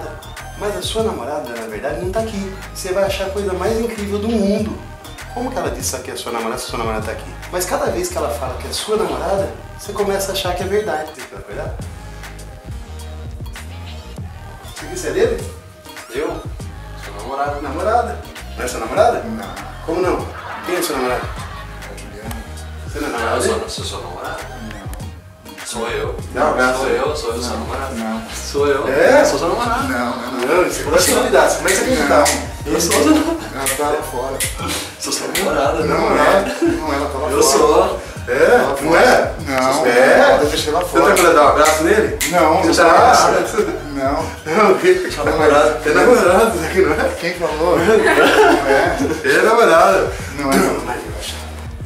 namorada. Mas a sua namorada, na verdade, não tá aqui. Você vai achar a coisa mais incrível do mundo. Como que ela disse que é sua namorada se a sua namorada tá aqui? Mas cada vez que ela fala que é sua namorada, você começa a achar que é verdade. Você quer acordar? Isso aqui você é dele? Eu? Sua namorada. Namorada? Não é sua namorada? Não. Como não? Quem é sua namorada? A Juliana? Você não é Não, namorada eu dele? sou sua namorada. Não. Sou eu. Não, graças Sou a Deus. eu sua namorada. Não. Sou eu. É? Sou sua namorada. Não. Não, isso é possibilidade. Como é que você acreditar? Eu sou sua namorada. Ela tá lá fora. Sou sua namorada. Não é. Não, ela tá lá Eu fora. sou. É? Não é? Não. É? Eu deixei lá Você tá fora. querendo dar um abraço nele? Não. Você tá namorada? Não. Não, que? Sua namorada. É namorado, isso aqui não é? Quem falou? Não é. Ele é namorado. Não é. Mas eu acho.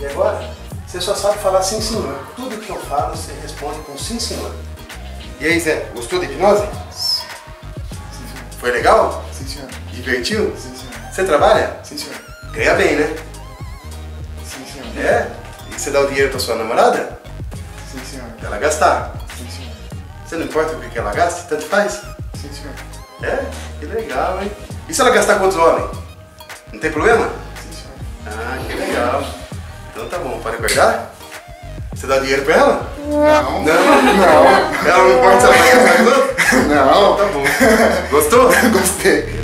E agora? Você só sabe falar sim, senhor. Tudo que eu falo, você responde com sim, senhor. E aí, Zé? Gostou da hipnose? Foi legal? Sim, senhor. Divertiu? Sim, senhor. Você trabalha? Sim, senhor. Ganha bem, né? Sim, senhor. É? E você dá o dinheiro pra sua namorada? Sim, senhor. Pra ela gastar. Sim, senhor. Você não importa o que ela gasta? Tanto faz? Sim, senhor. É? Que legal, hein? E se ela gastar com outros homens? Não tem problema? Sim, senhor. Ah, que legal. Então tá bom, pode acordar? Você dá dinheiro pra ela? Não. Não. Ela não importa se ela vai gastar com outro? Não. Tá bom. Gostou? Gostei.